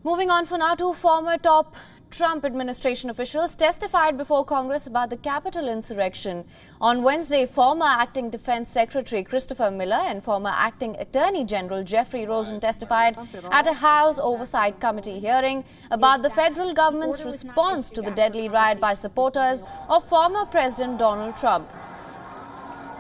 Moving on for now, two former top Trump administration officials testified before Congress about the Capitol insurrection. On Wednesday, former acting Defense Secretary Christopher Miller and former acting Attorney General Jeffrey Rosen testified at a House Oversight Committee hearing about the federal government's response to the deadly riot by supporters of former President Donald Trump.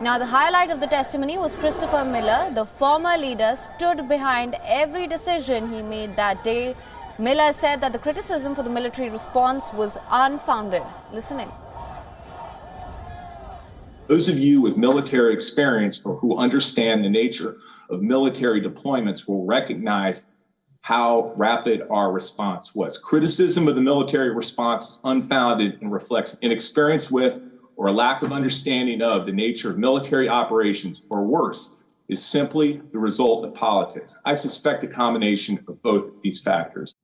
Now, the highlight of the testimony was Christopher Miller. The former leader stood behind every decision he made that day. Miller said that the criticism for the military response was unfounded. Listen in. Those of you with military experience or who understand the nature of military deployments will recognize how rapid our response was. Criticism of the military response is unfounded and reflects inexperience with or a lack of understanding of the nature of military operations, or worse, is simply the result of politics. I suspect a combination of both these factors.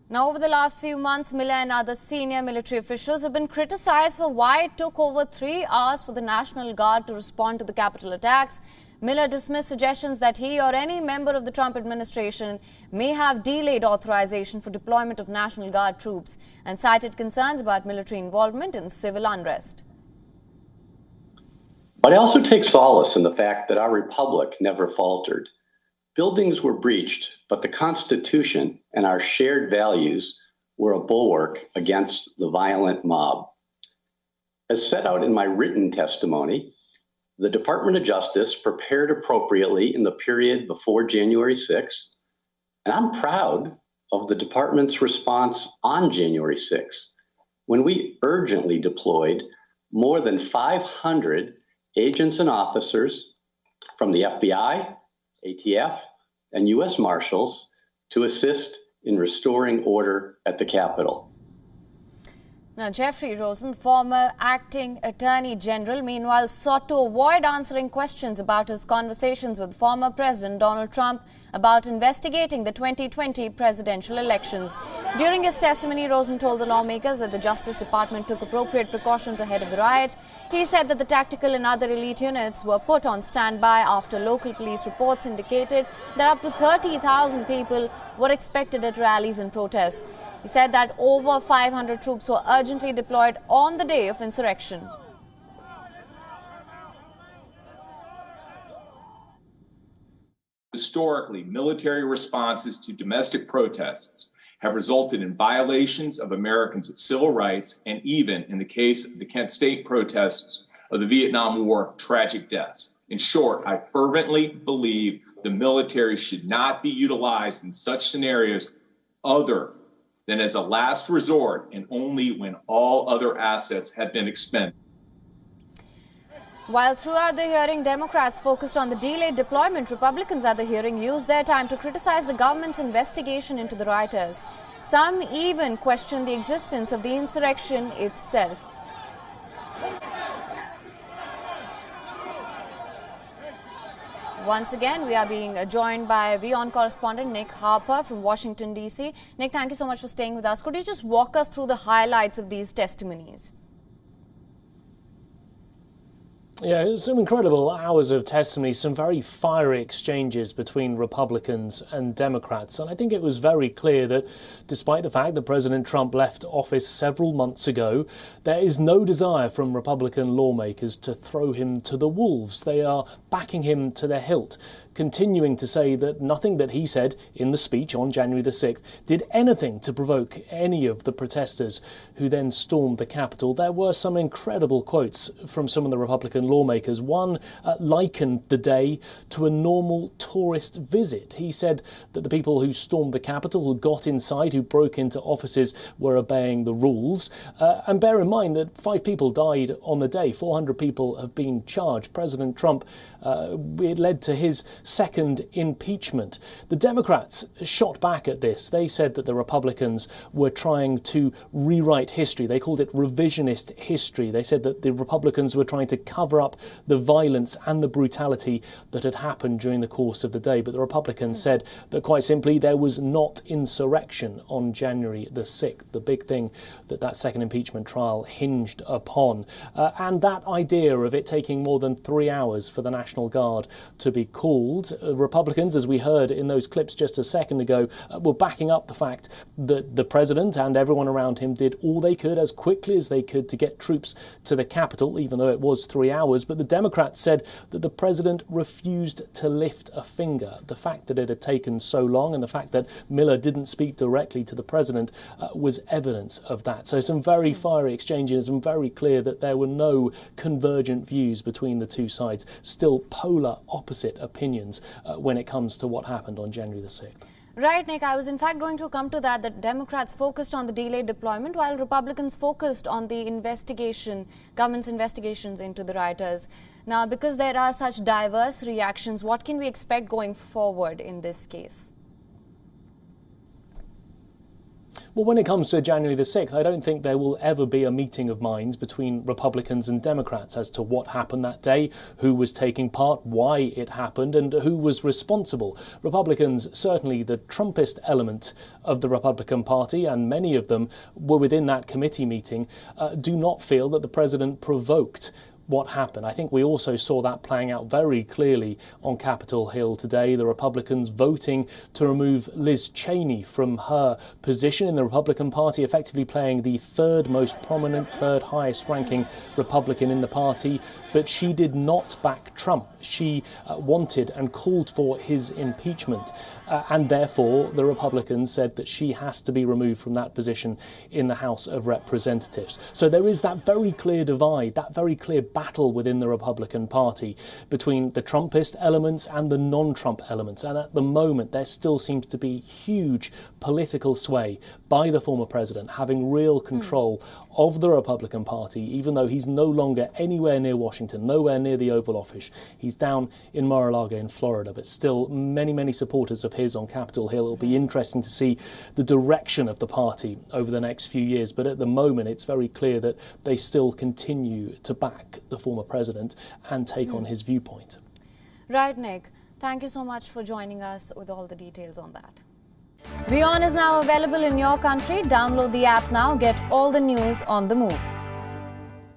Now, over the last few months, Miller and other senior military officials have been criticized for why it took over 3 hours for the National Guard to respond to the Capitol attacks. Miller dismissed suggestions that he or any member of the Trump administration may have delayed authorization for deployment of National Guard troops and cited concerns about military involvement in civil unrest. But I also take solace in the fact that our republic never faltered. Buildings were breached, but the Constitution and our shared values were a bulwark against the violent mob. As set out in my written testimony, the Department of Justice prepared appropriately in the period before January 6th, and I'm proud of the department's response on January 6th, when we urgently deployed more than 500 agents and officers from the FBI, ATF, and U.S. Marshals to assist in restoring order at the Capitol. Now, Jeffrey Rosen, former acting Attorney General, meanwhile sought to avoid answering questions about his conversations with former President Donald Trump about investigating the 2020 presidential elections. During his testimony, Rosen told the lawmakers that the Justice Department took appropriate precautions ahead of the riot. He said that the tactical and other elite units were put on standby after local police reports indicated that up to 30,000 people were expected at rallies and protests. He said that over 500 troops were urgently deployed on the day of insurrection. Historically, military responses to domestic protests have resulted in violations of Americans' civil rights and even, in the case of the Kent State protests of the Vietnam War, tragic deaths. In short, I fervently believe the military should not be utilized in such scenarios other than as a last resort and only when all other assets have been expended. While throughout the hearing, Democrats focused on the delayed deployment, Republicans at the hearing used their time to criticize the government's investigation into the rioters. Some even questioned the existence of the insurrection itself. Once again, we are being joined by WION correspondent Nick Harper from Washington, D.C. Nick, thank you so much for staying with us. Could you just walk us through the highlights of these testimonies? Yeah, some incredible hours of testimony, some very fiery exchanges between Republicans and Democrats. And I think it was very clear that despite the fact that President Trump left office several months ago, there is no desire from Republican lawmakers to throw him to the wolves. They are backing him to the hilt, continuing to say that nothing that he said in the speech on January the 6th did anything to provoke any of the protesters who then stormed the Capitol. There were some incredible quotes from some of the Republican lawmakers. One likened the day to a normal tourist visit. He said that the people who stormed the Capitol, who got inside, who broke into offices, were obeying the rules. And bear in mind that 5 people died on the day. 400 people have been charged. President Trump, it led to his second impeachment. The Democrats shot back at this. They said that the Republicans were trying to rewrite history. They called it revisionist history. They said that the Republicans were trying to cover up the violence and the brutality that had happened during the course of the day. But the Republicans said that quite simply there was not insurrection on January the 6th, the big thing that that second impeachment trial hinged upon. And that idea of it taking more than 3 hours for the National Guard to be called told. Republicans, as we heard in those clips just a second ago, were backing up the fact that the president and everyone around him did all they could as quickly as they could to get troops to the Capitol, even though it was 3 hours. But the Democrats said that the president refused to lift a finger. The fact that it had taken so long and the fact that Miller didn't speak directly to the president was evidence of that. So some very fiery exchanges, and very clear that there were no convergent views between the two sides. Still polar opposite opinions when it comes to what happened on January the 6th. Right, Nick. I was in fact going to come to that, that Democrats focused on the delayed deployment while Republicans focused on the government's investigations into the rioters. Now, because there are such diverse reactions, what can we expect going forward in this case? Well, when it comes to January the 6th, I don't think there will ever be a meeting of minds between Republicans and Democrats as to what happened that day, who was taking part, why it happened, and who was responsible. Republicans, certainly the Trumpist element of the Republican Party, and many of them were within that committee meeting, do not feel that the president provoked what happened. I think we also saw that playing out very clearly on Capitol Hill today. The Republicans voting to remove Liz Cheney from her position in the Republican Party, effectively playing the third most prominent, third highest ranking Republican in the party. But she did not back Trump. She wanted and called for his impeachment. And therefore, the Republicans said that she has to be removed from that position in the House of Representatives. So there is that very clear divide, that very clear battle within the Republican Party between the Trumpist elements and the non-Trump elements. And at the moment, there still seems to be huge political sway by the former president having real control of the Republican Party, even though he's no longer anywhere near Washington, nowhere near the Oval Office. He's down in Mar-a-Lago in Florida, but still many, many supporters of his on Capitol Hill. It'll be interesting to see the direction of the party over the next few years. But at the moment, it's very clear that they still continue to back the former president and take on his viewpoint. Right, Nick. Thank you so much for joining us with all the details on that. WION is now available in your country. Download the app now. Get all the news on the move.